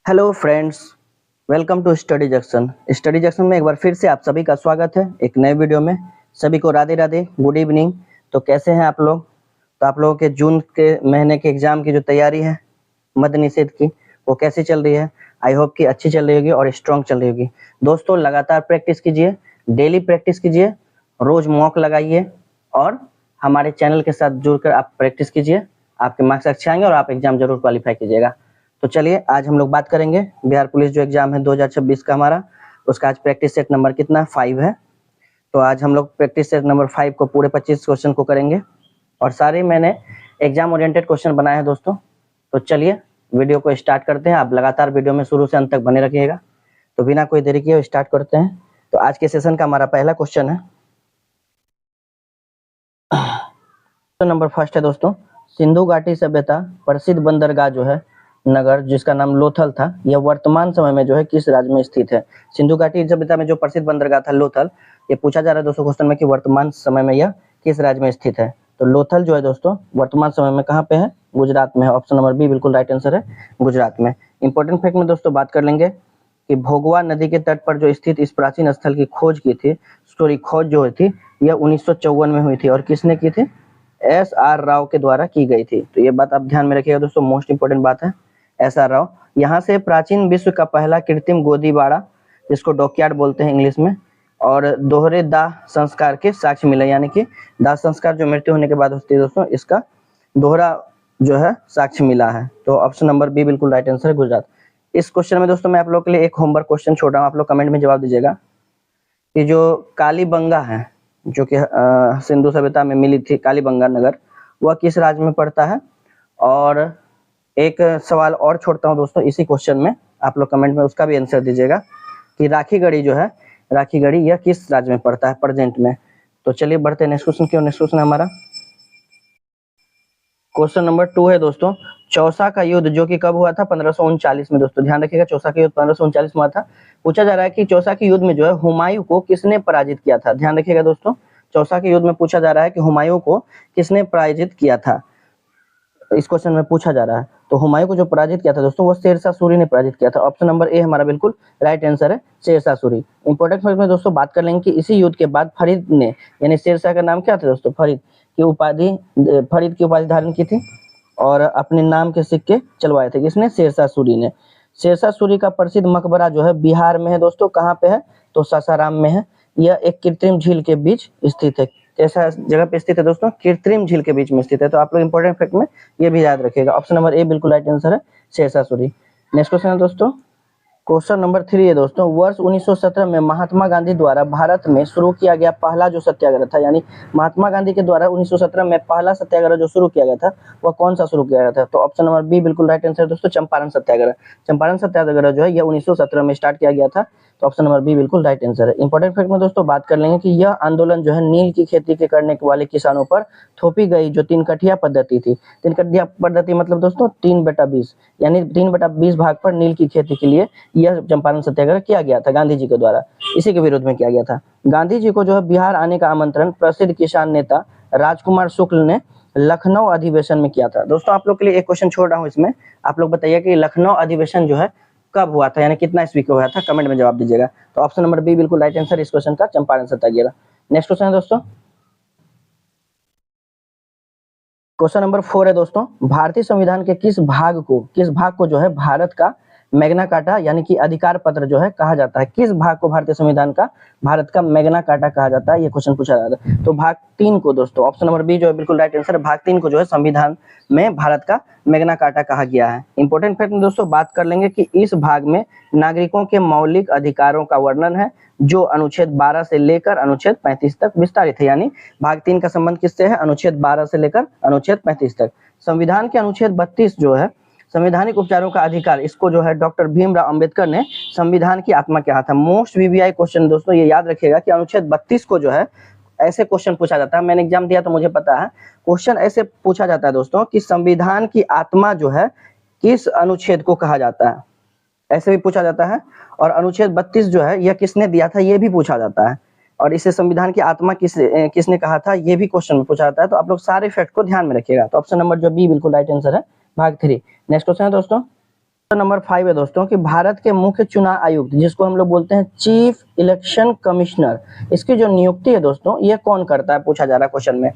Hello friends, welcome to study junction. Study junction में एक बार फिर से आप सभी का स्वागत है एक नए वीडियो में। सभी को राधे राधे, गुड इवनिंग। तो कैसे हैं आप लोग? तो आप लोगों के जून के महीने के एग्जाम की जो तैयारी है मद्य निषेध की, वो कैसी चल रही है? आई होप कि अच्छी चल रही होगी और स्ट्रॉन्ग चल रही होगी। दोस्तों, लगातार प्रैक्टिस कीजिए, डेली प्रैक्टिस कीजिए, रोज मॉक लगाइए और हमारे चैनल के साथ जुड़कर आप प्रैक्टिस कीजिए। आपके मार्क्स अच्छे आएंगे और आप एग्जाम जरूर क्वालिफाई कीजिएगा। तो चलिए आज हम लोग बात करेंगे बिहार पुलिस जो एग्जाम है 2026 का हमारा, उसका आज प्रैक्टिस सेट नंबर कितना 5 है। तो आज हम लोग प्रैक्टिस सेट नंबर 5 को पूरे 25 क्वेश्चन को करेंगे और सारे मैंने एग्जाम ओरिएंटेड क्वेश्चन बनाए हैं दोस्तों। तो चलिए वीडियो को स्टार्ट करते हैं। आप लगातार वीडियो में शुरू से अंत तक बने रखिएगा। तो बिना कोई देरी किए स्टार्ट करते हैं। तो आज के सेशन का हमारा पहला क्वेश्चन है, क्वेश्चन नंबर फर्स्ट है दोस्तों, सिंधु घाटी सभ्यता प्रसिद्ध बंदरगाह जो है नगर जिसका नाम लोथल था, यह वर्तमान समय में जो है किस राज्य में स्थित है? सिंधु घाटी सभ्यता में जो प्रसिद्ध बंदरगाह था लोथल, ये पूछा जा रहा है दोस्तों क्वेश्चन में कि वर्तमान समय में यह किस राज्य में स्थित है। तो लोथल जो है दोस्तों वर्तमान समय में कहाँ पे है? गुजरात में है। ऑप्शन नंबर बी बिल्कुल राइट आंसर है, गुजरात में। इंपॉर्टेंट फैक्ट में दोस्तों बात कर लेंगे कि भोगवा नदी के तट पर जो स्थित इस प्राचीन स्थल की खोज की थी, खोज जो हुई थी यह 1954 में हुई थी और किसने की थी? SR राव के द्वारा की गई थी। तो ये बात आप ध्यान में रखिएगा दोस्तों, मोस्ट इंपोर्टेंट बात है। SR राव, यहाँ से प्राचीन विश्व का पहला कृत्रिम गोदी बाड़ा, जिसको डॉकयार्ड बोलते हैं इंग्लिश में, और दोहरे दाह संस्कार के साक्ष्य मिले, यानी कि दाह संस्कार जो मृत्यु होने के बाद होती है दोस्तों, इसका दोहरा जो है साक्ष्य मिला है। तो ऑप्शन नंबर बी बिल्कुल राइट आंसर है, गुजरात। इस क्वेश्चन में दोस्तों मैं आप लोग के लिए एक होमवर्क क्वेश्चन छोड़ रहा हूँ, आप लोग कमेंट में जवाब दीजिएगा कि जो कालीबंगा है जो कि सिंधु सभ्यता में मिली थी, कालीबंगा नगर, वह किस राज्य में पड़ता है? और एक सवाल और छोड़ता हूं दोस्तों इसी क्वेश्चन में, आप लोग कमेंट में उसका भी आंसर दीजिएगा कि राखीगढ़ी जो है, राखीगढ़ी यह किस राज्य में पड़ता है प्रेजेंट में। तो चलिए बढ़ते हैं नेक्स्ट क्वेश्चन की। नेक्स्ट क्वेश्चन हमारा क्वेश्चन नंबर 2 है दोस्तों, चौसा का युद्ध जो कि कब हुआ था? 1539 में। दोस्तों ध्यान रखिएगा, चौसा का युद्ध 1539 में हुआ था। पूछा जा रहा है कि चौसा के युद्ध में जो है हुमायूं को किसने पराजित किया था? ध्यान रखिएगा दोस्तों, चौसा के युद्ध में पूछा जा रहा है कि हुमायूं को किसने पराजित किया था, इस क्वेश्चन में पूछा जा रहा है। तो हुमायूं को जो पराजित किया था दोस्तों वो शेरशाह सूरी ने पराजित किया था। ऑप्शन नंबर ए हमारा बिल्कुल राइट आंसर है, शेरशाह सूरी। इंपॉर्टेंट फैक्ट में दोस्तों बात कर लेंगे कि इसी युद्ध के बाद फरीद ने, यानी शेरशाह का नाम क्या था दोस्तों? फरीद की उपाधि धारण की थी और अपने नाम के सिक्के चलवाए थे। किसने? शेरशाह सूरी ने। शेरशाह सूरी का प्रसिद्ध मकबरा जो है बिहार में है दोस्तों। कहाँ पे है? तो सासाराम में है। यह एक कृत्रिम झील के बीच स्थित है। कैसा जगह पे स्थित है दोस्तों? कृत्रिम झील के बीच में स्थित है। तो आप लोग इंपॉर्टेंट फैक्ट में ये भी याद रखिएगा। ऑप्शन नंबर ए बिल्कुल राइट आंसर है, शेरशाह सूरी। नेक्स्ट क्वेश्चन है दोस्तों, क्वेश्चन नंबर 3 है दोस्तों, वर्ष 1917 में महात्मा गांधी द्वारा भारत में शुरू किया गया पहला जो सत्याग्रह था, यानी महात्मा गांधी के द्वारा 1917 में पहला सत्याग्रह जो शुरू किया गया था वह कौन सा शुरू किया गया था? तो ऑप्शन नंबर बी बिल्कुल राइट आंसर है दोस्तों, चंपारण सत्याग्रह। चंपारण सत्याग्रह जो है यह 1917 में स्टार्ट किया गया था। तो ऑप्शन नंबर बी बिल्कुल राइट आंसर है। इंपॉर्टेंट फैक्ट में दोस्तों बात कर लेंगे कि यह आंदोलन जो है नील की खेती के करने वाले किसानों पर थोपी गई जो 3 कठिया पद्धति थी। 3 कठिया पद्धति मतलब दोस्तों 3/20, यानी 3/20 भाग पर नील की खेती के लिए यह चंपारण सत्याग्रह किया गया था गांधी जी के द्वारा। इसी के विरोध में किया गया था। गांधी जी को जो है बिहार आने का आमंत्रण प्रसिद्ध किसान नेता राजकुमार शुक्ल ने लखनऊ अधिवेशन में किया था। दोस्तों आप लोग के लिए एक क्वेश्चन छोड़ रहा हूं, इसमें आप लोग बताइए कि लखनऊ अधिवेशन जो है कब हुआ था, यानी कितना ईस्वी को हुआ था? कमेंट में जवाब दीजिएगा। तो ऑप्शन नंबर बी बिल्कुल राइट आंसर इस क्वेश्चन का, चंपारण सत्याग्रह। नेक्स्ट क्वेश्चन है दोस्तों, क्वेश्चन नंबर 4 है दोस्तों, भारतीय संविधान के किस भाग को जो है भारत का मैग्ना कार्टा यानी कि अधिकार पत्र जो है कहा जाता है? किस भाग को भारतीय संविधान का भारत का मैग्ना कार्टा कहा जाता है? ये क्वेश्चन पूछा जाता है। तो भाग 3 को दोस्तों, ऑप्शन नंबर बी जो है बिल्कुल राइट आंसर है, भाग 3 को जो है संविधान में भारत का मैग्ना कार्टा कहा गया है। इंपॉर्टेंट फैक्ट में दोस्तों बात कर लेंगे कि इस भाग में नागरिकों के मौलिक अधिकारों का वर्णन है जो अनुच्छेद 12 से लेकर अनुच्छेद 35 तक विस्तारित है। यानी भाग 3 का संबंध किससे है? अनुच्छेद 12 से लेकर अनुच्छेद 35 तक। संविधान के अनुच्छेद 32 जो है संवैधानिक उपचारों का अधिकार, इसको जो है डॉक्टर भीमराव अंबेडकर ने संविधान की आत्मा कहा था। मोस्ट वीवीआई क्वेश्चन दोस्तों ये याद रखिएगा कि अनुच्छेद 32 को जो है ऐसे क्वेश्चन पूछा जाता है, मैंने एग्जाम दिया तो मुझे पता है, क्वेश्चन ऐसे पूछा जाता है दोस्तों कि संविधान की आत्मा जो है किस अनुच्छेद को कहा जाता है, ऐसे भी पूछा जाता है। और अनुच्छेद 32 जो है यह किसने दिया था ये भी पूछा जाता है, और इसे संविधान की आत्मा किसने कहा था ये भी क्वेश्चन में पूछा जाता है। तो आप लोग सारे फैक्ट को ध्यान में रखिएगा। तो ऑप्शन नंबर जो बी बिल्कुल राइट आंसर है, भाग 3। नेक्स्ट क्वेश्चन है दोस्तों, नंबर 5 है दोस्तों कि भारत के मुख्य चुनाव आयुक्त, जिसको हम लोग बोलते हैं चीफ इलेक्शन कमिश्नर, इसकी जो नियुक्ति है दोस्तों ये कौन करता है, पूछा जा रहा है क्वेश्चन में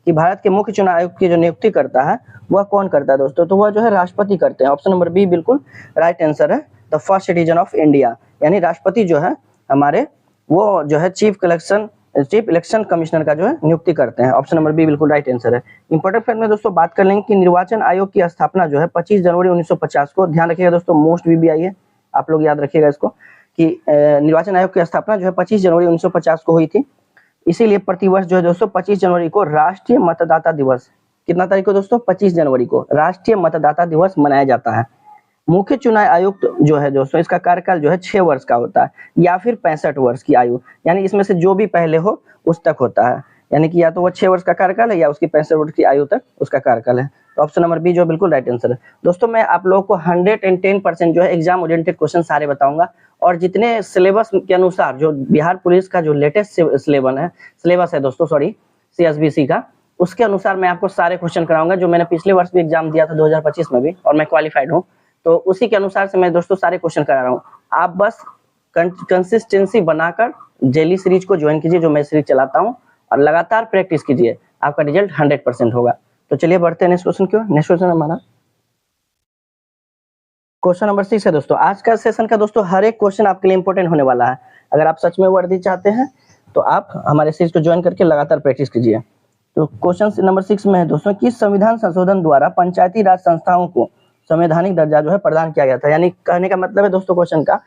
कि भारत के मुख्य चुनाव आयुक्त की जो नियुक्ति करता है वह कौन करता है दोस्तों, तो वह जो है राष्ट्रपति करते हैं। ऑप्शन नंबर बी बिल्कुल राइट आंसर है, the first citizen of India, यानी राष्ट्रपति जो है हमारे वो जो है चीफ इलेक्शन कमिश्नर का जो है नियुक्ति करते हैं। ऑप्शन नंबर बी बिल्कुल राइट आंसर है। इंपॉर्टेंट फैक्ट में दोस्तों बात कर लेंगे कि निर्वाचन आयोग की स्थापना जो है 25 जनवरी 1950 को, ध्यान रखिएगा दोस्तों, मोस्ट वीवीआई है, आप लोग याद रखिएगा इसको कि निर्वाचन आयोग की स्थापना जो है 25 जनवरी 1950 को हुई थी। इसीलिए प्रतिवर्ष जो है दोस्तों 25 जनवरी को राष्ट्रीय मतदाता दिवस, कितना तारीख को दोस्तों, 25 जनवरी को राष्ट्रीय मतदाता दिवस मनाया जाता है। मुख्य चुनाव आयुक्त जो है दोस्तों इसका कार्यकाल जो है 6 वर्ष का होता है या फिर 65 वर्ष की आयु, यानी इसमें से जो भी पहले हो उस तक होता है, यानी कि या तो वो 6 वर्ष का कार्यकाल है या उसकी 65 वर्ष की आयु तक उसका कार्यकाल है। तो ऑप्शन नंबर बी जो बिल्कुल राइट आंसर है। दोस्तों मैं आप लोगों को 110% जो है एग्जाम ओरिएंटेड क्वेश्चन सारे बताऊंगा, और जितने सिलेबस के अनुसार जो बिहार पुलिस का जो लेटेस्ट सिलेबस है दोस्तों, सॉरी CSBC का, उसके अनुसार मैं आपको सारे क्वेश्चन कराऊंगा, जो मैंने पिछले वर्ष भी एग्जाम दिया था 2025 में भी, और मैं क्वालिफाइड हूँ, तो उसी के अनुसार से मैं दोस्तों सारे क्वेश्चन करा रहा हूँ। आप बस कंसिस्टेंसी बनाकर डेली सीरीज को ज्वाइन कीजिए, जो मैं सीरीज चलाता हूँ, और लगातार प्रैक्टिस कीजिए, आपका रिजल्ट 100% होगा। तो चलिए बढ़ते हैं नेक्स्ट क्वेश्चन की ओर। नेक्स्ट क्वेश्चन हमारा क्वेश्चन नंबर 6 है दोस्तों। आज का सेशन का दोस्तों हर एक क्वेश्चन आपके लिए इंपॉर्टेंट होने वाला है। अगर आप सच में वर्दी चाहते हैं तो आप हमारे सीरीज को ज्वाइन करके लगातार प्रैक्टिस कीजिए। तो क्वेश्चन नंबर 6 में है दोस्तों कि संविधान संशोधन द्वारा पंचायती राज संस्थाओं को संवैधानिक दर्जा जो है प्रदान किया गया था, यानी कहने का मतलब है दोस्तों, क्वेश्चन का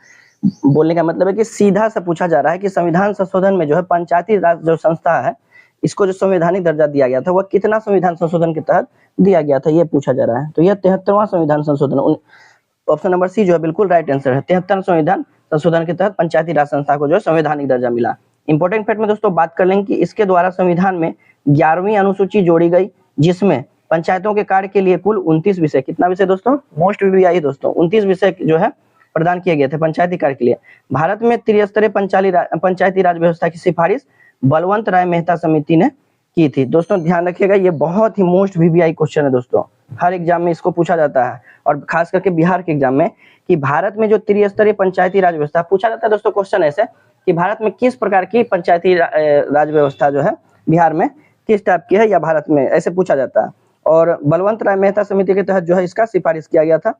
बोलने का मतलब है कि सीधा सा पूछा जा रहा है कि संविधान संशोधन में जो है पंचायती राज जो संस्था है इसको जो संवैधानिक दर्जा दिया गया था वह कितना संविधान संशोधन के तहत दिया गया था, ये पूछा जा रहा है। तो यह 73वां संविधान संशोधन, ऑप्शन नंबर सी जो है बिल्कुल राइट आंसर है। 73 संविधान संशोधन के तहत पंचायती राज संस्था को जो है संवैधानिक दर्जा मिला। इंपॉर्टेंट फैक्ट में दोस्तों बात कर लेंगे कि इसके द्वारा संविधान में 11वीं अनुसूची जोड़ी गई, जिसमें पंचायतों के कार्य के लिए कुल 29 विषय, कितना विषय दोस्तों, मोस्ट वीवीआई दोस्तों, 29 विषय जो है प्रदान किए गए थे पंचायती कार्य के लिए। भारत में त्रिस्तरीय पंचायती राज व्यवस्था की सिफारिश बलवंत राय मेहता समिति ने की थी। दोस्तों ध्यान रखिएगा, ये बहुत ही मोस्ट वीवीआई क्वेश्चन है दोस्तों, हर एग्जाम में इसको पूछा जाता है, और खास करके बिहार के एग्जाम में, कि भारत में जो त्रिस्तरीय पंचायती राज व्यवस्था पूछा जाता है दोस्तों, क्वेश्चन ऐसे कि भारत में किस प्रकार की पंचायती राज व्यवस्था जो है बिहार में किस टाइप की है, या भारत में, ऐसे पूछा जाता है। और बलवंत राय मेहता समिति के तहत जो है इसका सिफारिश किया गया था।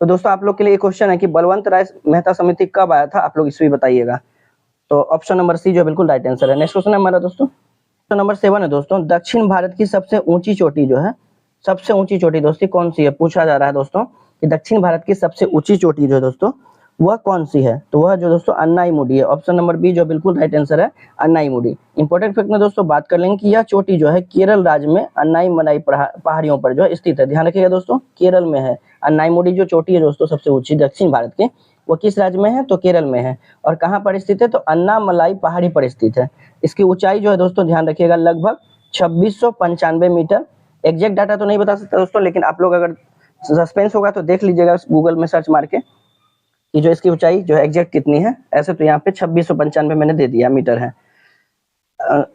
तो दोस्तों आप लोग के लिए क्वेश्चन है कि बलवंत राय मेहता समिति कब आया था, आप लोग इसमें बताइएगा। तो ऑप्शन नंबर सी जो बिल्कुल राइट आंसर है। नेक्स्ट क्वेश्चन है हमारा दोस्तों, क्वेश्चन नंबर 7 है दोस्तों। दक्षिण भारत की सबसे ऊंची चोटी जो है, सबसे ऊंची चोटी दोस्तों कौन सी है, पूछा जा रहा है दोस्तों कि दक्षिण भारत की सबसे ऊंची चोटी जो है दोस्तों वह कौन सी है, तो वह जो दोस्तों अन्नाईमुडी है। ऑप्शन नंबर बी जो बिल्कुल राइट आंसर है, अन्नाईमुडी। इंपॉर्टेंट फैक्ट में दोस्तों बात कर लेंगे कि यह चोटी जो है केरल राज्य में अन्नाईमलाई पहाड़ियों पर जो है स्थित है। ध्यान रखिएगा दोस्तों, केरल में है अन्नाईमुडी जो चोटी है दोस्तों सबसे ऊंची दक्षिण भारत के, वो किस राज्य में है, तो केरल में है। और कहाँ पर स्थित है, तो अन्नामलाई पहाड़ी पर स्थित है। इसकी ऊंचाई जो है दोस्तों ध्यान रखिएगा लगभग 2695 मीटर। एग्जैक्ट डाटा तो नहीं बता सकता दोस्तों, लेकिन आप लोग अगर सस्पेंस होगा तो देख लीजिएगा गूगल में सर्च मार के कि जो इसकी ऊंचाई जो है एग्जैक्ट कितनी है। ऐसे तो यहाँ पे 2695 मैंने दे दिया मीटर है।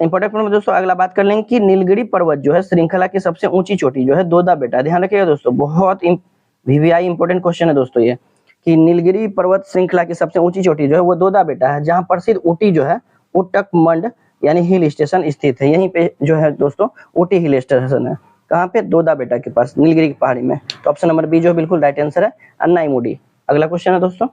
इंपॉर्टेंट में दोस्तों अगला बात कर लेंगे कि नीलगिरी पर्वत जो है श्रृंखला की सबसे ऊंची चोटी जो है दोदा बेटा। ध्यान रखिएगा दोस्तों, बहुत वीवीआई इंपॉर्टेंट क्वेश्चन है दोस्तों ये, कि नीलगिरी पर्वत श्रृंखला की सबसे ऊंची चोटी जो है वो दोदा बेटा है, जहाँ प्रसिद्ध ऊटी जो है उटक मंड यानी हिल स्टेशन स्थित है। यहीं पे जो है दोस्तों ऊटी हिल स्टेशन है, कहाँ पे, दोदा बेटा के पास, नीलगिरी की पहाड़ी में। तो ऑप्शन नंबर बी जो बिल्कुल राइट आंसर है, अन्नाईमुडी। अगला क्वेश्चन है दोस्तों,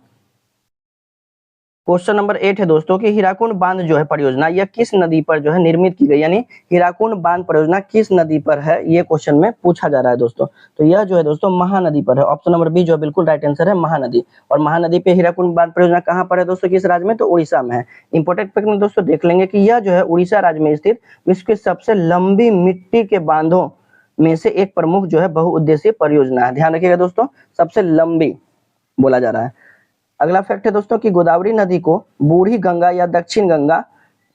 क्वेश्चन नंबर 8 है दोस्तों कि हीराकुंड बांध जो है परियोजना यह किस नदी पर जो है निर्मित की गई, यानी हीराकुंड बांध परियोजना किस नदी पर है, ये क्वेश्चन में पूछा जा रहा है दोस्तों। तो यह जो है दोस्तों महानदी पर है। ऑप्शन नंबर बी जो बिल्कुल राइट आंसर है, महानदी। और महानदी पे हीराकुंड बांध परियोजना कहाँ पर है दोस्तों, किस राज्य में, तो उड़ीसा में है। इंपॉर्टेंट फैक्ट में दोस्तों देख लेंगे कि यह जो है उड़ीसा राज्य में स्थित विश्व की सबसे लंबी मिट्टी के बांधों में से एक प्रमुख जो है बहुउद्देशीय परियोजना है। ध्यान रखिएगा दोस्तों, सबसे लंबी बोला जा रहा है। अगला फैक्ट है दोस्तों कि गोदावरी नदी को बूढ़ी गंगा या दक्षिण गंगा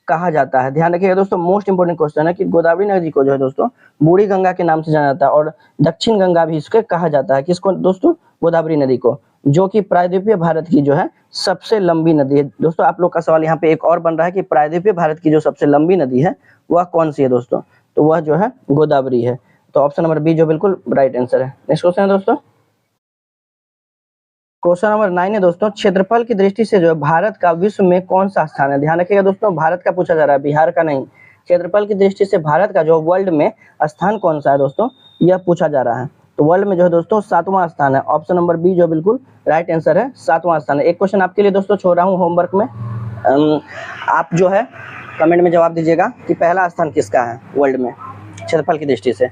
कहा जाता है। ध्यान रखिएगा दोस्तों, मोस्ट इंपोर्टेंट क्वेश्चन है कि गोदावरी नदी को जो है दोस्तों बूढ़ी गंगा के नाम से जाना जाता है, और दक्षिण गंगा भी इसके कहा जाता है। किसको दोस्तों, गोदावरी नदी को, जो कि प्रायद्वीपीय भारत की जो है सबसे लंबी नदी है। दोस्तों आप लोग का सवाल यहाँ पे एक और बन रहा है कि प्रायद्वीपीय भारत की जो सबसे लंबी नदी है वह कौन सी है दोस्तों, तो वह जो है गोदावरी है। तो ऑप्शन नंबर बी जो बिल्कुल राइट आंसर है। नेक्स्ट क्वेश्चन है दोस्तों, क्वेश्चन नंबर 9 है दोस्तों, क्षेत्रफल की दृष्टि से जो है भारत का विश्व में कौन सा स्थान है। ध्यान रखिएगा दोस्तों, भारत का पूछा जा रहा है, बिहार का नहीं। क्षेत्रफल की दृष्टि से भारत का जो वर्ल्ड में स्थान कौन सा है दोस्तों, यह पूछा जा रहा है। तो वर्ल्ड में जो है दोस्तों 7वां स्थान है। ऑप्शन नंबर बी जो बिल्कुल राइट आंसर है, 7वां स्थान है। एक क्वेश्चन आपके लिए दोस्तों छोड़ रहा हूँ होमवर्क में, आप जो है कमेंट में जवाब दीजिएगा कि पहला स्थान किसका है वर्ल्ड में क्षेत्रफल की दृष्टि से।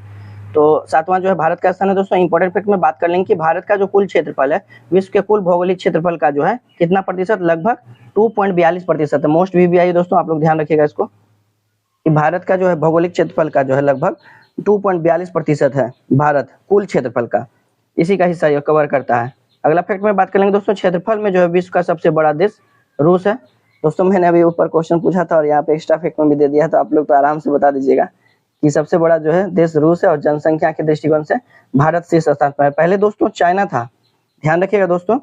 तो 7वां जो है भारत का स्थान है दोस्तों। इंपॉर्टेंट फैक्ट में बात कर लेंगे कि भारत का जो कुल क्षेत्रफल है विश्व के कुल भौगोलिक क्षेत्रफल का जो है कितना प्रतिशत, लगभग 2.42% है। मोस्ट वीवीआई दोस्तों, आप लोग ध्यान रखिएगा इसको कि भारत का जो है भौगोलिक क्षेत्रफल का जो है लगभग 2.42% है भारत कुल क्षेत्रफल का, इसी का हिस्सा यह कवर करता है। अगला फैक्ट में बात कर लेंगे दोस्तों, क्षेत्रफल में जो है विश्व का सबसे बड़ा देश रूस है। दोस्तों मैंने अभी ऊपर क्वेश्चन पूछा था और यहाँ पे एक्स्ट्रा फैक्ट में भी दे दिया, तो आप लोग तो आराम से बता दीजिएगा कि सबसे बड़ा जो है देश रूस है और जनसंख्या के दृष्टिकोण से भारत शीर्ष स्थान पर है। पहले दोस्तों चाइना था, ध्यान रखिएगा दोस्तों,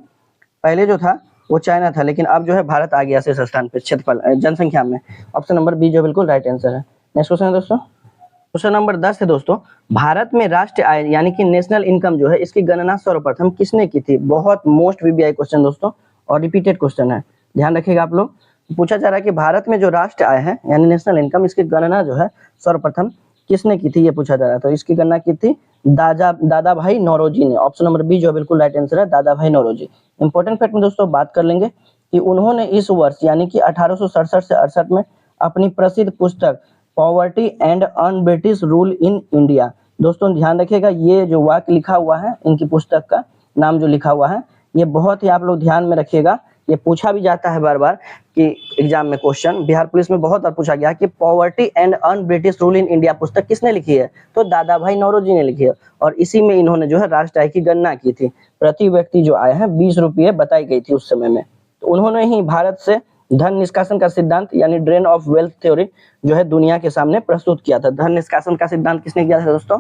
पहले जो था वो चाइना था, लेकिन अब जो है भारत आ गया शीर्ष स्थान पर क्षेत्रफल जनसंख्या में। ऑप्शन नंबर बी जो बिल्कुल राइट आंसर है। नेक्स्ट क्वेश्चन है दोस्तों, क्वेश्चन नंबर 10 है दोस्तों, भारत में राष्ट्रीय आय यानी कि नेशनल इनकम जो है इसकी गणना सर्वप्रथम किसने की थी। बहुत मोस्ट वीवीआई क्वेश्चन दोस्तों और रिपीटेड क्वेश्चन है, ध्यान रखिएगा आप लोग। पूछा जा रहा है कि भारत में जो राष्ट्रीय आय है यानी नेशनल इनकम, इसकी गणना जो है सर्वप्रथम किसने की थी, ये पूछा जा रहा है। तो इसकी गणना की थी दादा भाई नौरोजी ने। ऑप्शन नंबर बी जो बिल्कुल राइट आंसर है, दादा भाई नौरोजी। इंपॉर्टेंट फैक्ट में दोस्तों बात कर लेंगे कि उन्होंने इस वर्ष यानी कि 1867 से 68 में अपनी प्रसिद्ध पुस्तक poverty and un British rule in India, दोस्तों ध्यान रखिएगा ये जो वाक्य लिखा हुआ है, इनकी पुस्तक का नाम जो लिखा हुआ है, ये बहुत ही आप लोग ध्यान में रखिएगा। ये पूछा भी जाता है बार बार कि एग्जाम में क्वेश्चन, बिहार पुलिस में बहुत बार पूछा गया कि poverty and un British rule in India पुस्तक किसने लिखी है, तो दादा भाई नौरोजी ने लिखी है। और इसी में इन्होंने जो है राष्ट्रीय आय की गणना की थी। प्रति व्यक्ति जो आय है 20 रुपये बताई गई थी उस समय में। तो उन्होंने ही भारत से धन निष्कासन का सिद्धांत यानी ड्रेन ऑफ वेल्थ थ्योरी जो है दुनिया के सामने प्रस्तुत किया था। धन निष्कासन का सिद्धांत किसने किया था दोस्तों,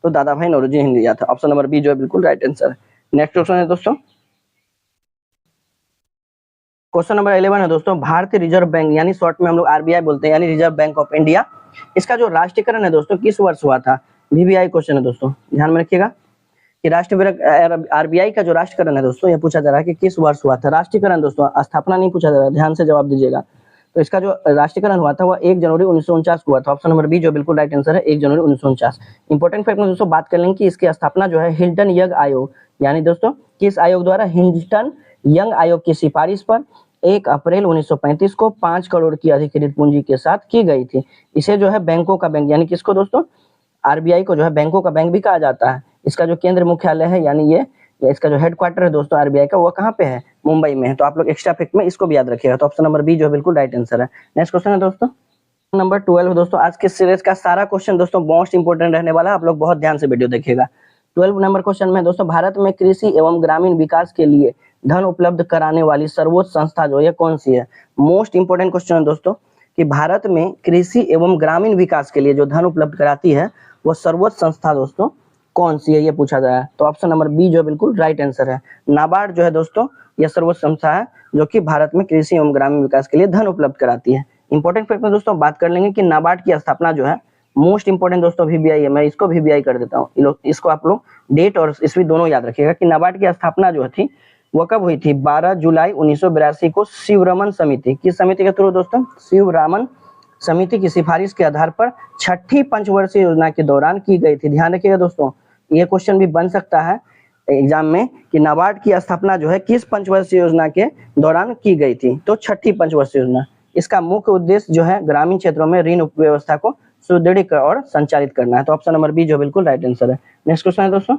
तो दादा भाई नौरोजी ने दिया था। ऑप्शन नंबर बी जो है बिल्कुल राइट आंसर है। नेक्स्ट क्वेश्चन है दोस्तों, क्वेश्चन नंबर 11 है दोस्तों, भारतीय रिजर्व बैंक यानी शॉर्ट में हम लोग आरबीआई बोलते हैं यानी रिजर्व बैंक ऑफ इंडिया, इसका जो राष्ट्रीयकरण है दोस्तों किस वर्ष हुआ था। वीवीआई क्वेश्चन है दोस्तों, ध्यान में रखिएगा कि राष्ट्रीय आरबीआई का जो राष्ट्रीयकरण है दोस्तों, ये पूछा जा रहा है कि किस वर्ष हुआ था। राष्ट्रीयकरण दोस्तों, स्थापना नहीं पूछा जा रहा है, ध्यान से जवाब दीजिएगा। तो इसका जो राष्ट्रीयकरण हुआ था वह 1 जनवरी 1949 को हुआ था। ऑप्शन नंबर बी जो बिल्कुल राइट आंसर है, 1 जनवरी 1949। इंपॉर्टेंट फैक्ट में दोस्तों बात कर लेंगे कि इसकी स्थापना जो है हिल्टन यंग आयोग यानी दोस्तों किस आयोग द्वारा, हिल्टन यंग आयोग की सिफारिश पर 1 अप्रैल 1935 को 5 करोड़ की अधिकृत पूंजी के साथ की गई थी। इसे जो है बैंकों का बैंक यानी किसको दोस्तों, आरबीआई को जो है बैंकों का बैंक भी कहा जाता है। इसका जो केंद्र मुख्यालय है यानी ये इसका जो हेडक्वार्टर है दोस्तों आरबीआई का, वो कहाँ पे है, मुंबई में है। तो आप लोग एक्स्ट्रा फैक्ट में इसको भी याद रखिएगा। तो ऑप्शन नंबर बी जो है बिल्कुल राइट आंसर है। नेक्स्ट क्वेश्चन है दोस्तों, नंबर 12 दोस्तों, आज के सीरीज का सारा क्वेश्चन दोस्तों मोस्ट इंपोर्टेंट रहने वाला है, आप लोग बहुत ध्यान से वीडियो देखिएगा। 12 नंबर क्वेश्चन में दोस्तों, भारत में कृषि एवं ग्रामीण विकास के लिए धन उपलब्ध कराने वाली सर्वोच्च संस्था जो है कौन सी है। मोस्ट इंपोर्टेंट क्वेश्चन है दोस्तों कि भारत में कृषि एवं ग्रामीण विकास के लिए जो धन उपलब्ध कराती है वो सर्वोच्च संस्था दोस्तों कौन सी है, ये पूछा जाए तो ऑप्शन नंबर बी जो बिल्कुल राइट आंसर है। नाबार्ड जो है दोस्तों यह सर्वोच्च संस्था है जो कि भारत में कृषि एवं ग्रामीण विकास के लिए धन उपलब्ध कराती है। इंपॉर्टेंट फैक्ट में दोस्तों बात कर लेंगे कि नाबार्ड की स्थापना जो है मोस्ट इंपोर्टेंट दोस्तों वीबीआई है, मैं इसको वीबीआई कर देता हूँ, इसको आप लोग डेट और ईस्वी दोनों याद रखिएगा कि नाबार्ड की स्थापना जो थी वो कब हुई थी, 12 जुलाई 1982 को शिवरमन समिति, किस समिति के थ्रू दोस्तों, शिवरामन समिति की सिफारिश के आधार पर 6ठी पंचवर्षीय योजना के दौरान की गई थी। ध्यान रखिएगा दोस्तों, ये क्वेश्चन भी बन सकता है एग्जाम में कि नाबार्ड की स्थापना जो है किस पंचवर्षीय योजना के दौरान की गई थी, तो 6ठी पंचवर्षीय योजना। इसका मुख्य उद्देश्य जो है ग्रामीण क्षेत्रों में ऋण व्यवस्था को सुदृढ़ और संचालित करना है। तो ऑप्शन नंबर बी जो बिल्कुल राइट आंसर है। नेक्स्ट क्वेश्चन है दोस्तों,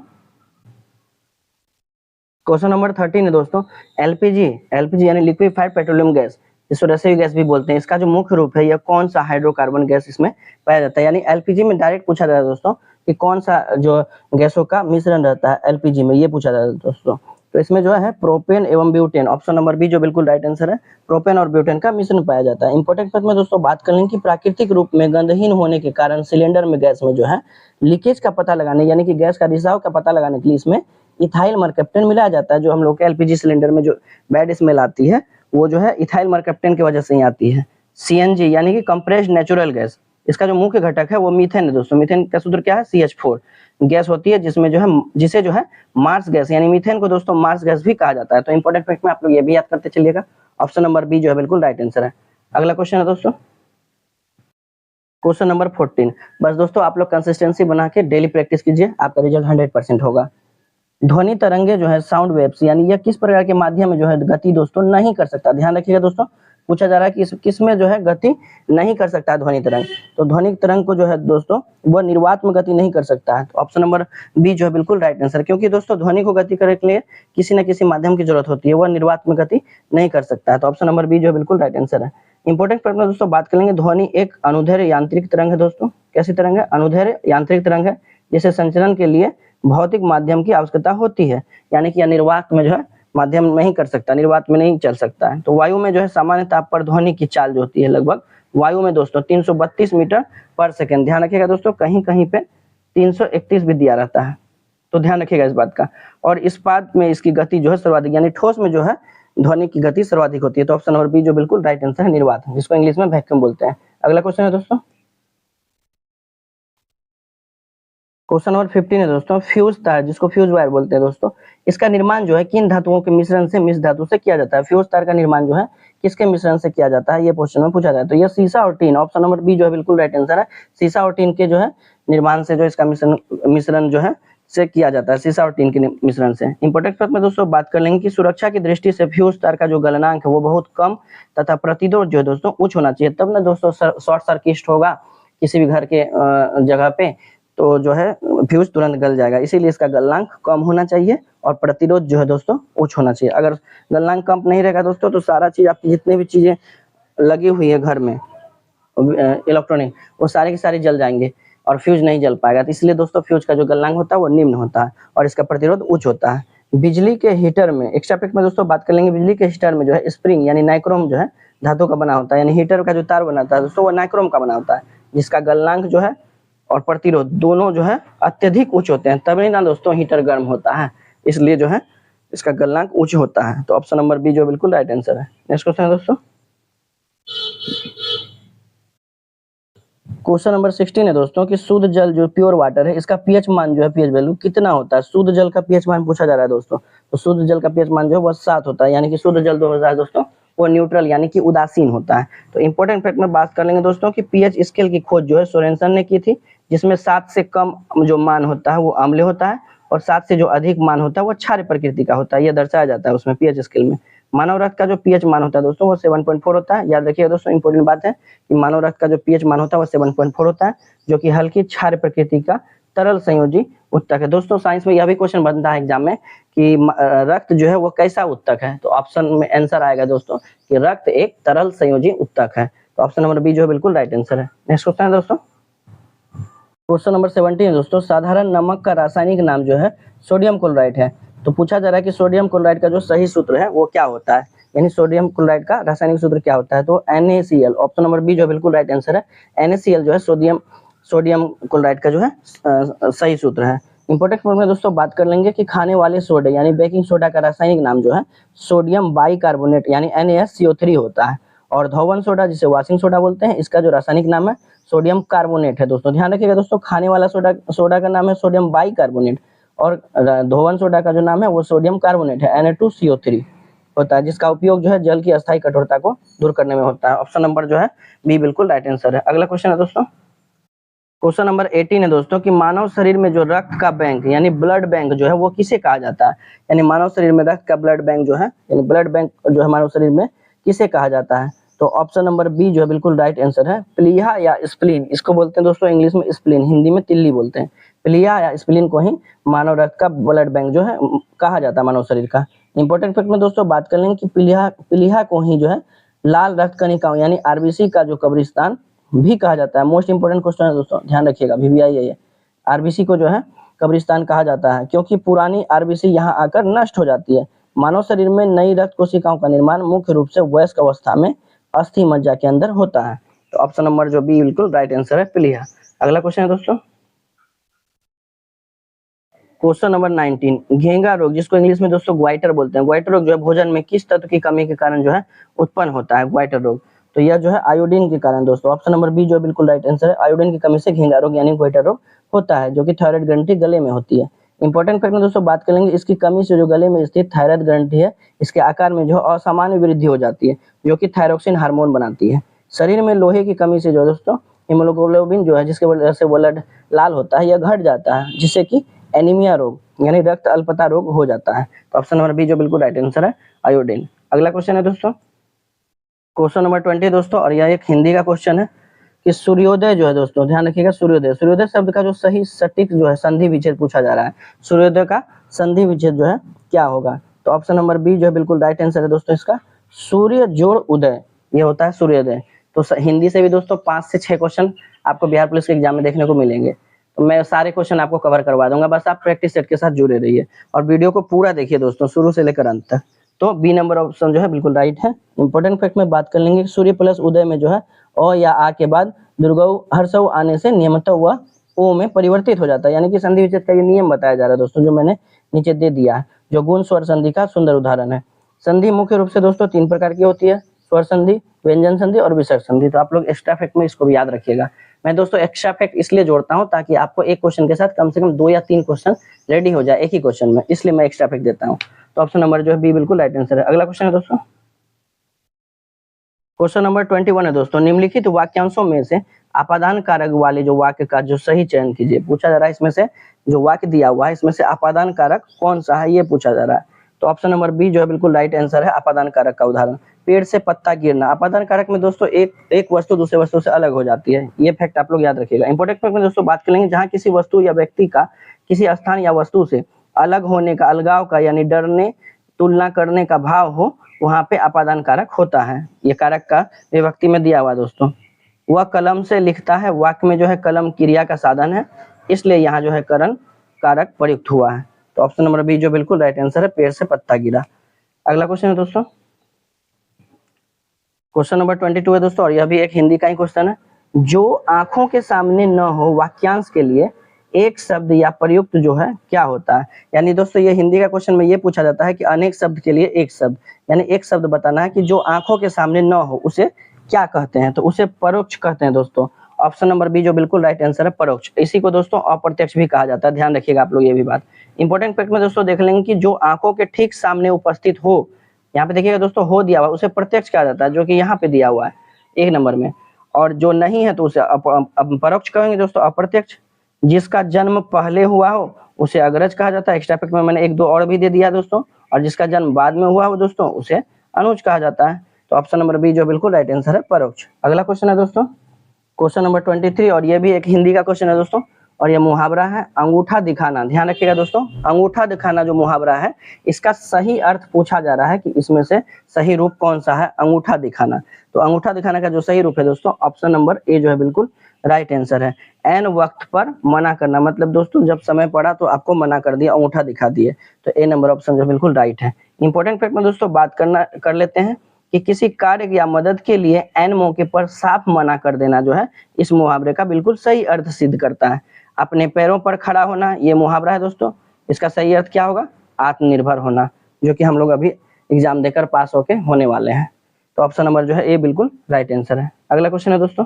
क्वेश्चन नंबर 13 है दोस्तों, एलपीजी यानी लिक्विफाइड पेट्रोलियम गैस, जिसको रसोई गैस भी बोलते हैं, इसका जो मुख्य रूप है यह कौन सा हाइड्रोकार्बन गैस इसमें पाया जाता है। यानी एलपीजी में डायरेक्ट पूछा जाता है दोस्तों कि कौन सा जो गैसों का मिश्रण रहता है एलपीजी में, ये पूछा जाता है दोस्तों। तो इसमें जो है प्रोपेन एवं ब्यूटेन, ऑप्शन नंबर बी जो बिल्कुल राइट आंसर है, प्रोपेन और ब्यूटेन का मिश्रण पाया जाता है। इंपॉर्टेंट फैक्ट में दोस्तों बात कर लेंगे कि प्राकृतिक रूप में गंधहीन होने के कारण सिलेंडर में गैस में जो है लीकेज का पता लगाने यानी कि गैस का रिसाव का पता लगाने के लिए इसमें इथाइल मरकैप्टन मिलाया जाता है। जो हम लोग के एलपीजी सिलेंडर में जो बैड स्मेल आती है वो जो है इथाइल मरकैप्टन की वजह से ही आती है। सीएनजी यानी कि कंप्रेस्ड नेचुरल गैस, इसका जो मुख्य घटक है वो मीथेन है दोस्तों। मीथेन का सूत्र क्या है? CH4 गैस होती है जिसमें जो है जिसे जो है मार्स गैस यानी मीथेन को दोस्तों मार्स गैस भी कहा जाता है। तो इंपॉर्टेंट फैक्ट में आप लोग ये भी याद करते चलिएगा। ऑप्शन नंबर बी जो है बिल्कुल राइट आंसर है। अगला क्वेश्चन है दोस्तों क्वेश्चन नंबर 14। बस दोस्तों आप लोग कंसिस्टेंसी बना के डेली प्रैक्टिस कीजिए, आपका रिजल्ट 100% होगा। ध्वनि तरंगे जो है साउंड वेव्स यानी यह किस प्रकार के माध्यम में जो है गति दोस्तों नहीं कर सकता? ध्यान रखिएगा दोस्तों, पूछा जा रहा है कि किस में जो है गति नहीं कर सकता है ध्वनि तरंग। तो ध्वनि तरंग को जो है दोस्तों वह निर्वात में गति नहीं कर सकता है। तो ऑप्शन नंबर बी जो है बिल्कुल राइट आंसर, क्योंकि दोस्तों ध्वनि को गति करने के लिए किसी न किसी माध्यम की जरूरत होती है, वह निर्वात में गति नहीं कर सकता है। तो ऑप्शन नंबर बी जो है बिल्कुल राइट आंसर है। इंपॉर्टेंट प्रश्न में दोस्तों बात करेंगे, ध्वनि एक अनुदैर्घ्य यांत्रिक तरंग है दोस्तों। कैसी तरंग है? अनुदैर्घ्य यांत्रिक तरंग है, जिसे संचरण के लिए भौतिक माध्यम की आवश्यकता होती है, यानी कि निर्वात में जो है माध्यम नहीं कर सकता, निर्वात में नहीं चल सकता है। तो वायु में जो है सामान्य ताप पर ध्वनि की चाल जो होती है लगभग वायु में दोस्तों 332 मीटर पर सेकंड। ध्यान रखिएगा दोस्तों, कहीं कहीं पे 331 भी दिया रहता है, तो ध्यान रखिएगा इस बात का। और इस्पात में इसकी गति जो है सर्वाधिक, यानी ठोस में जो है ध्वनि की गति सर्वाधिक होती है। तो ऑप्शन नंबर बी जो बिल्कुल राइट आंसर है, निर्वात, जिसको इंग्लिश में वैक्यूम बोलते हैं। अगला क्वेश्चन है दोस्तों क्वेश्चन नंबर 15 है दोस्तों, फ्यूज तार जिसको फ्यूज वायर बोलते हैं दोस्तों, इसका निर्माण जो है किन धातुओं के मिश्रण से मिश्र धातु से किया जाता है? फ्यूज तार का निर्माण जो है किसके मिश्रण से किया जाता है, ये क्वेश्चन में पूछा जाता है। तो ये सीसा और टीन, ऑप्शन नंबर बी जो है बिल्कुल राइट आंसर है। सीसा और टीन के जो है निर्माण से जो इसका मिश्रण जो है से किया जाता है, सीसा और टीन के मिश्रण से। इंपॉर्टेंट फैक्ट में दोस्तों बात कर लेंगे कि सुरक्षा की दृष्टि से फ्यूज तार का जो गलनांक है वो बहुत कम तथा प्रतिरोध जो है दोस्तों उच्च होना चाहिए, तब ना दोस्तों शॉर्ट सर्किट होगा किसी भी घर के जगह पे, तो जो है फ्यूज तुरंत गल जाएगा। इसीलिए इसका गलनांक कम होना चाहिए और प्रतिरोध जो है दोस्तों उच्च होना चाहिए। अगर गलनांक कम नहीं रहेगा दोस्तों तो सारा चीज आपकी जितनी भी चीजें लगी हुई है घर में इलेक्ट्रॉनिक, वो सारे के सारे जल जाएंगे और फ्यूज नहीं जल पाएगा। तो इसलिए दोस्तों फ्यूज का जो गलनांक होता है वो निम्न होता है और इसका प्रतिरोध उच्च होता है। बिजली के हीटर में एक्स्ट्रा फैक्ट में दोस्तों बात कर लेंगे, बिजली के हीटर में जो है स्प्रिंग यानी नाइक्रोम जो है धातु का बना होता है, यानी हीटर का जो तार बनाता है दोस्तों वो नाइक्रोम का बना होता है, जिसका गलनांक जो है और प्रतिरोध दोनों जो है अत्यधिक उच्च होते हैं, तभी ना दोस्तों हीटर गर्म होता है, इसलिए जो है इसका गलनांक उच्च होता है। तो ऑप्शन नंबर बी जो बिल्कुल राइट आंसर है। नेक्स्ट क्वेश्चन है दोस्तों क्वेश्चन नंबर 16 है दोस्तों कि शुद्ध जल जो प्योर वाटर है इसका पीएच मान जो है पीएच वैल्यू कितना होता है? शुद्ध जल का पीएच मान पूछा जा रहा है दोस्तों। तो शुद्ध जल का पीएच मान जो है वो 7 होता है, यानी कि शुद्ध जल 2000 दोस्तों वो न्यूट्रल यानी कि उदासीन होता है। तो इंपॉर्टेंट फैक्ट में बात कर लेंगे दोस्तों कि पीएच स्केल की खोज जो है सोरेनसन ने की थी, जिसमें 7 से कम जो मान होता है वो अम्ल होता है और 7 से जो अधिक मान होता है वो क्षारीय प्रकृति का होता है, यह दर्शाया जाता है उसमें पीएच स्केल में। मानव रक्त का जो पीएच मान होता है दोस्तों वो 7.4 होता है। याद रखिएगा दोस्तों, इंपॉर्टेंट बात है कि मानव रक्त का जो पीएच मान होता है वो 7.4 होता है, जो कि हल्की क्षारीय प्रकृति का तरल संयोजी उत्तक है। दोस्तों साइंस में यह भी क्वेश्चन बनता है एग्जाम में कि रक्त जो है वो कैसा उत्तक है? तो ऑप्शन में आंसर आएगा दोस्तों कि रक्त एक तरल संयोजी उत्तक है। तो ऑप्शन नंबर बी जो है बिल्कुल राइट आंसर है। नेक्स्ट क्वेश्चन है दोस्तों क्वेश्चन नंबर 17 है दोस्तों, साधारण नमक का रासायनिक नाम जो है सोडियम क्लोराइड है। तो पूछा जा रहा है कि सोडियम क्लोराइड का जो सही सूत्र है वो क्या होता है, यानी सोडियम क्लोराइड का रासायनिक सूत्र क्या होता है? तो NaCl, ऑप्शन नंबर बी जो बिल्कुल राइट आंसर है। NaCl जो है सोडियम क्लोराइड का जो है सही सूत्र है। इंपॉर्टेंट पॉइंट में दोस्तों बात कर लेंगे कि खाने वाले सोडे यानी बेकिंग सोडा का रासायनिक नाम जो है सोडियम बाइकार्बोनेट यानी NaSCO3 होता है। और धोवन सोडा जिसे वॉशिंग सोडा बोलते हैं, इसका जो रासायनिक नाम है सोडियम कार्बोनेट है। दोस्तों ध्यान रखिएगा दोस्तों, खाने वाला सोडा का नाम है सोडियम बाइकार्बोनेट और धोवन सोडा का जो नाम है वो सोडियम कार्बोनेट है Na2CO3 होता है, जिसका उपयोग जो है जल की अस्थायी कठोरता को दूर करने में होता है। ऑप्शन नंबर जो है बी बिल्कुल राइट आंसर है। अगला क्वेश्चन है दोस्तों क्वेश्चन नंबर 18 है दोस्तों कि मानव शरीर में जो रक्त का बैंक यानी ब्लड बैंक जो है वो किसे कहा जाता है? यानी मानव शरीर में रक्त का ब्लड बैंक जो है यानी ब्लड बैंक जो है मानव शरीर में किसे कहा जाता है? तो ऑप्शन नंबर बी जो है बिल्कुल राइट आंसर है। प्लीहा या स्प्लीन, इसको बोलते हैं दोस्तों इंग्लिश में स्प्लीन, हिंदी में तिल्ली बोलते हैं। प्लीहा या स्प्लीन को ही मानव रक्त का ब्लड बैंक जो है कहा जाता है मानव शरीर का। इंपॉर्टेंट फैक्ट में दोस्तों बात कर लेंगे कि प्लीहा को ही जो है लाल रक्त कणिकाओं यानी आरबीसी का जो कब्रिस्तान भी कहा जाता है। मोस्ट इंपोर्टेंट क्वेश्चन है दोस्तों, ध्यान रखिएगा, VVI है ये। आरबीसी को जो है कब्रिस्तान कहा जाता है क्योंकि पुरानी आरबीसी यहाँ आकर नष्ट हो जाती है। मानव शरीर में नई रक्त कोशिकाओं का निर्माण मुख्य रूप से वयस्क अवस्था में अस्थि मज्जा के अंदर होता है। तो ऑप्शन नंबर जो बी बिल्कुल राइट आंसर है, प्लीहा। अगला क्वेश्चन है दोस्तों क्वेश्चन नंबर 19, घेंगा रोग जिसको इंग्लिश में दोस्तों ग्वाइटर बोलते हैं। ग्वाइटर रोग जो है भोजन में किस तत्व की कमी के कारण जो है उत्पन्न होता है? ग्वाइटर रोग तो यह जो है आयोडीन के कारण दोस्तों, ऑप्शन नंबर बी जो बिल्कुल राइट आंसर है। आयोडीन की कमी से घेंगा रोग यानी गोइटर रोग होता है, जो कि थायराइड ग्रंथि गले में होती है। इंपॉर्टेंट फैक्ट में दोस्तों बात करेंगे, इसकी कमी से जो गले में स्थित थायराइड ग्रंथि है, इसके आकार में जो असामान्य वृद्धि हो जाती है, जो कि थायरोक्सिन हार्मोन बनाती है। शरीर में लोहे की कमी से जो दोस्तों हीमोग्लोबिन जो है, जिसके वजह से ब्लड लाल होता है, यह घट जाता है, जिससे कि एनीमिया रोग यानी रक्त अल्पता रोग हो जाता है। तो ऑप्शन नंबर बी जो बिल्कुल राइट आंसर है, आयोडीन। अगला क्वेश्चन है दोस्तों, क्वेश्चन नंबर 20 दोस्तों, और यह एक हिंदी का क्वेश्चन है कि सूर्योदय जो है दोस्तों, ध्यान रखिएगा, सूर्योदय, सूर्योदय शब्द का जो सही सटीक जो है संधि विच्छेद पूछा जा रहा है। सूर्योदय का संधि विच्छेद जो है क्या होगा? तो ऑप्शन नंबर बी जो है बिल्कुल राइट आंसर है दोस्तों इसका, सूर्य जोड़ उदय, ये होता है सूर्योदय। तो हिंदी से भी दोस्तों 5 से 6 क्वेश्चन आपको बिहार पुलिस के एग्जाम में देखने को मिलेंगे। तो मैं सारे क्वेश्चन आपको कवर करवा दूंगा, बस आप प्रैक्टिस सेट के साथ जुड़े रहिए और वीडियो को पूरा देखिए दोस्तों, शुरू से लेकर अंत तक। तो बी नंबर ऑप्शन जो है बिल्कुल राइट है। इंपॉर्टेंट फैक्ट में बात कर लेंगे, सूर्य प्लस उदय में जो है अ या आ के बाद दुर्गऊ हर्षऊ आने से नियमतः वह ओ में परिवर्तित हो जाता है, यानी कि संधि विच्छेद का ये नियम बताया जा रहा है दोस्तों, जो मैंने नीचे दे दिया है, जो गुण स्वर संधि का सुंदर उदाहरण है। संधि मुख्य रूप से दोस्तों 3 प्रकार की होती है, स्वर संधि, व्यंजन संधि और विसर्ग संधि। तो आप लोग एक्स्ट्रा फैक्ट में इसको भी याद रखिएगा। मैं दोस्तों एक्स्ट्रा फैक्ट इसलिए जोड़ता हूँ ताकि आपको एक क्वेश्चन के साथ कम से कम 2 या 3 क्वेश्चन रेडी हो जाए एक ही क्वेश्चन में, इसलिए मैं एक्स्ट्रा फैक्ट देता हूँ। तो ऑप्शन नंबर जो है बी बिल्कुल राइट आंसर है। अगला क्वेश्चन है दोस्तों, क्वेश्चन नंबर 21 है दोस्तों, निम्नलिखित वाक्यांशों में से अपादान कारक वाले जो वाक्य का जो सही चयन कीजिए। पूछा जा रहा है इसमें से जो वाक्य दिया हुआ है, इसमें से अपादान कारक कौन सा है, ये पूछा जा रहा है। तो ऑप्शन नंबर बी जो है बिल्कुल राइट आंसर है। अपादान कारक का उदाहरण, पेड़ से पत्ता गिरना। अपादान कारक में दोस्तों एक वस्तु दूसरे वस्तु से अलग हो जाती है, ये फैक्ट आप लोग याद रखिएगा। इंपॉर्टेंट फैक्ट में दोस्तों बात करेंगे, जहां किसी वस्तु या व्यक्ति का किसी स्थान या वस्तु से अलग होने का, अलगाव का यानी डरने तुलना करने का भाव हो, वहां पे अपादान कारक होता है। ये कारक का विभक्ति में दिया हुआ दोस्तों। वह कलम से लिखता है, वाक्य में जो है कलम क्रिया का साधन है, इसलिए यहाँ जो है करण कारक प्रयुक्त हुआ है। तो ऑप्शन नंबर बी जो बिल्कुल राइट आंसर है, पेड़ से पत्ता गिरा। अगला क्वेश्चन है दोस्तों, क्वेश्चन नंबर 22 है दोस्तों, और यह भी एक हिंदी का ही क्वेश्चन है। जो आंखों के सामने न हो वाक्यांश के लिए एक शब्द या प्रयुक्त जो है क्या होता है? यानी दोस्तों ये हिंदी का क्वेश्चन में ये पूछा जाता है कि अनेक शब्द के लिए एक शब्द, यानी एक शब्द बताना है कि जो आंखों के सामने न हो उसे क्या कहते हैं? तो उसे परोक्ष कहते हैं दोस्तों। ऑप्शन नंबर बी जो बिल्कुल राइट आंसर है, परोक्ष। इसी को दोस्तों अप्रत्यक्ष भी कहा जाता है, ध्यान रखिएगा आप लोग ये भी बात। इंपॉर्टेंट फैक्ट में दोस्तों देख लेंगे कि जो आंखों के ठीक सामने उपस्थित हो, यहाँ पे देखिएगा दोस्तों हो दिया हुआ, उसे प्रत्यक्ष कहा जाता है, जो कि यहाँ पे दिया हुआ है 1 नंबर में। और जो नहीं है तो उसे परोक्ष कहेंगे दोस्तों, अप्रत्यक्ष। जिसका जन्म पहले हुआ हो उसे अग्रज कहा जाता है। एक्स्ट्रा फैक्ट में मैंने 1-2 और भी दे दिया दोस्तों। और जिसका जन्म बाद में हुआ हो दोस्तों, उसे अनुज कहा जाता है। तो ऑप्शन नंबर बी जो बिल्कुल राइट आंसर है, परोक्ष। अगला क्वेश्चन है दोस्तों, क्वेश्चन नंबर 23, और ये भी एक हिंदी का क्वेश्चन है दोस्तों, और ये मुहावरा है अंगूठा दिखाना। ध्यान रखिएगा दोस्तों, अंगूठा दिखाना जो मुहावरा है, इसका सही अर्थ पूछा जा रहा है कि इसमें से सही रूप कौन सा है, अंगूठा दिखाना। तो अंगूठा दिखाना का जो सही रूप है दोस्तों, ऑप्शन नंबर ए जो है बिल्कुल राइट आंसर है। एन वक्त पर मना करना, मतलब दोस्तों जब समय पड़ा तो आपको मना कर दिया, अंगूठा दिखा दिए, तो ए नंबर ऑप्शन जो बिल्कुल राइट है। इंपॉर्टेंट फैक्ट में दोस्तों बात कर लेते हैं कि किसी कार्य या मदद के लिए एन मौके पर साफ मना कर देना जो है, इस मुहावरे का बिल्कुल सही अर्थ सिद्ध करता है। अपने पैरों पर खड़ा होना, ये मुहावरा है दोस्तों, इसका सही अर्थ क्या होगा, आत्मनिर्भर होना, जो कि हम लोग अभी एग्जाम देकर पास होके होने वाले हैं। तो ऑप्शन नंबर जो है ए बिल्कुल राइट आंसर है। अगला क्वेश्चन है दोस्तों,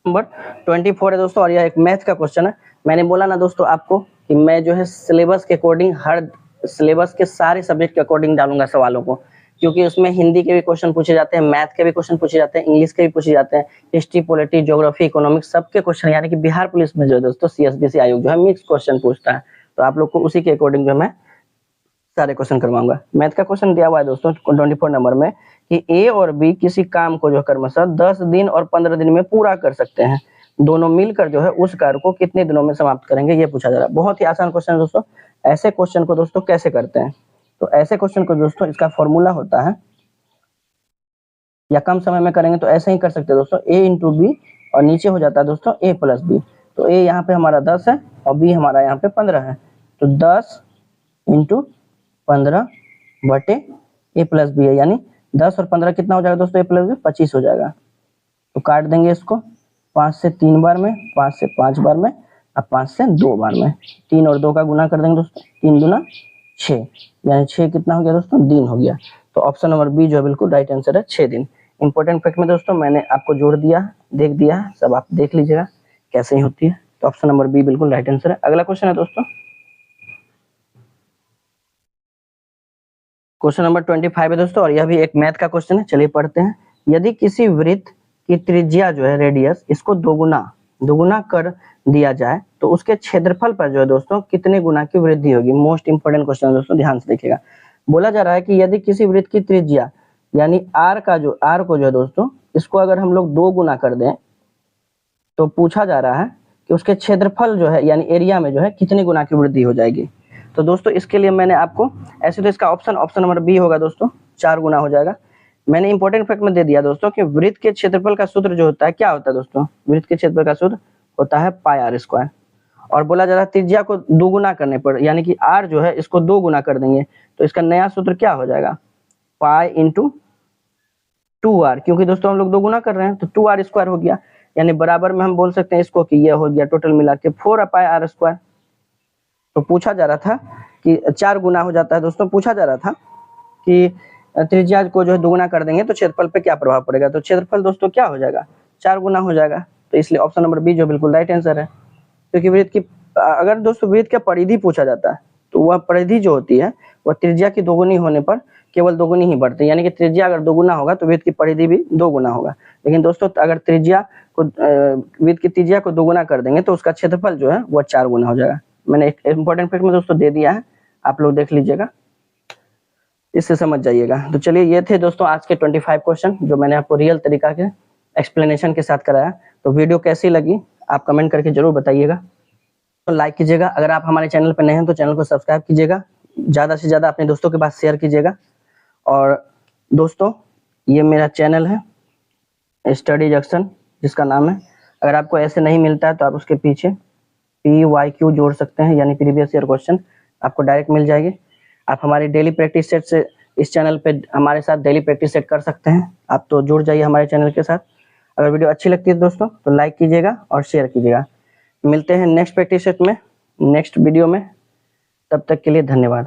नंबर 24 है दोस्तों, और यह एक मैथ का क्वेश्चन है। मैंने बोला ना दोस्तों आपको कि मैं जो है सिलेबस के अकॉर्डिंग, हर सिलेबस के सारे सब्जेक्ट के अकॉर्डिंग डालूंगा सवालों को, क्योंकि उसमें हिंदी के भी क्वेश्चन पूछे जाते हैं, मैथ के भी क्वेश्चन पूछे जाते हैं, इंग्लिश के भी पूछे जाते हैं, हिस्ट्री, पॉलिटी, ज्योग्राफी, इकोनॉमिक्स, सबके क्वेश्चन, यानी कि बिहार पुलिस में जो है दोस्तों CSBC आयोग जो है मिक्स क्वेश्चन पूछता है। तो आप लोग को उसी के अकॉर्डिंग जो मैं सारे क्वेश्चन करवाऊंगा। मैथ का क्वेश्चन दिया हुआ है दोस्तों 24 नंबर में कि ए और बी किसी काम को जो क्रमशः 10 दिन और 15 दिन में पूरा कर सकते हैं, दोनों मिलकर जो है उस कार्य को कितने दिनों में समाप्त करेंगे, ये पूछा जा रहा है। बहुत ही आसान क्वेश्चन है दोस्तों। ऐसे क्वेश्चन को दोस्तों कैसे करते हैं, तो ऐसे क्वेश्चन को दोस्तों इसका फॉर्मूला होता है, या कम समय में करेंगे तो ऐसे ही कर सकते हैं दोस्तों, a इंटू बी, और नीचे हो जाता है दोस्तों a प्लस बी। तो a यहाँ पे हमारा 10 है और b हमारा यहाँ पे 15 है, तो 10 इंटू 15 बटे a प्लस बी है, यानी 10 और 15 कितना हो जाएगा दोस्तों, a प्लस बी 25 हो जाएगा। तो काट देंगे इसको 5 से 3 बार में, 5 से 5 बार में, अब 5 से 2 बार में। 3 और 2 का गुना कर देंगे दोस्तों, 3 दूना 6, यानी 6 कितना हो गया दोस्तों, दिन हो गया। तो ऑप्शन नंबर बी जो है बिल्कुल राइट आंसर है, 6 दिन। इंपॉर्टेंट फैक्ट में दोस्तों मैंने आपको जोड़ दिया, देख दिया, सब आप देख लीजिएगा कैसे ही होती है। तो ऑप्शन नंबर बी बिल्कुल राइट आंसर है। अगला क्वेश्चन है दोस्तों, क्वेश्चन नंबर 25 है दोस्तों, और यह भी एक मैथ का क्वेश्चन है। चलिए पढ़ते हैं। यदि किसी वृत्त की त्रिज्या जो है रेडियस, इसको दोगुना कर दिया जाए तो उसके क्षेत्रफल पर जो है दोस्तों कितने गुना की वृद्धि होगी। मोस्ट इंपोर्टेंट क्वेश्चन है दोस्तों, ध्यान से देखिएगा। बोला जा रहा है कि यदि किसी वृत्त की त्रिज्या यानी आर को जो है दोस्तों, इसको अगर हम लोग 2 गुना कर दें तो पूछा जा रहा है कि उसके क्षेत्रफल जो है यानी एरिया में जो है कितने गुना की वृद्धि हो जाएगी। तो दोस्तों इसके लिए मैंने आपको ऐसे तो इसका ऑप्शन नंबर बी होगा दोस्तों, 4 गुना हो जाएगा। मैंने इंपॉर्टेंट फैक्ट में दे दिया दोस्तों कि वृत्त के क्षेत्रफल का सूत्र जो होता है क्या होता है दोस्तों, वृत्त के क्षेत्रफल का सूत्र होता है पाई आर स्क्वायर। और बोला जा रहा है त्रिज्या को 2 गुना करने पर यानी कि आर जो है इसको 2 गुना कर देंगे तो इसका नया सूत्र क्या हो जाएगा, पाई इंटू 2r, क्योंकि दोस्तों हम लोग 2 गुना कर रहे हैं तो 2r स्क्वायर हो गया, यानी बराबर में हम बोल सकते हैं इसको कि यह हो गया टोटल मिला के 4 पाई आर स्क्वायर। तो पूछा जा रहा था कि 4 गुना हो जाता है दोस्तों, पूछा जा रहा था कि त्रिज्या को जो है 2 गुना कर देंगे तो क्षेत्रफल पे क्या प्रभाव पड़ेगा। तो क्षेत्रफल दोस्तों क्या हो जाएगा, 4 गुना हो जाएगा। तो इसलिए ऑप्शन नंबर बी जो बिल्कुल राइट आंसर है। क्योंकि वृत्त की अगर दोस्तों वृत्त का परिधि पूछा जाता है तो वह परिधि जो होती है वह त्रिज्या की 2 गुनी होने पर केवल 2 गुनी ही बढ़ती है, यानी कि त्रिज्या अगर 2 गुना होगा तो वृत्त की परिधि भी 2 गुना होगा। लेकिन दोस्तों अगर वृत्त की त्रिज्या को 2 गुना कर देंगे तो उसका क्षेत्रफल जो है वह 4 गुना हो जाएगा। मैंने एक इंपॉर्टेंट फैक्ट में दोस्तों दे दिया है, आप लोग देख लीजिएगा, इससे समझ जाइएगा। तो चलिए ये थे दोस्तों आज के 25 क्वेश्चन जो मैंने आपको रियल तरीका के एक्सप्लेनेशन के साथ कराया। तो वीडियो कैसी लगी आप कमेंट करके जरूर बताइएगा। तो लाइक कीजिएगा, अगर आप हमारे चैनल पर नए हैं तो चैनल को सब्सक्राइब कीजिएगा, ज़्यादा से ज़्यादा अपने दोस्तों के पास शेयर कीजिएगा। और दोस्तों ये मेरा चैनल है स्टडी जंक्शन जिसका नाम है, अगर आपको ऐसे नहीं मिलता है तो आप उसके पीछे PYQ जोड़ सकते हैं, यानी प्रीवियस ईयर क्वेश्चन आपको डायरेक्ट मिल जाएगी। आप हमारी डेली प्रैक्टिस सेट से इस चैनल पे हमारे साथ डेली प्रैक्टिस सेट कर सकते हैं, आप तो जुड़ जाइए हमारे चैनल के साथ। अगर वीडियो अच्छी लगती है दोस्तों तो लाइक कीजिएगा और शेयर कीजिएगा। मिलते हैं नेक्स्ट प्रैक्टिस सेट में, नेक्स्ट वीडियो में, तब तक के लिए धन्यवाद।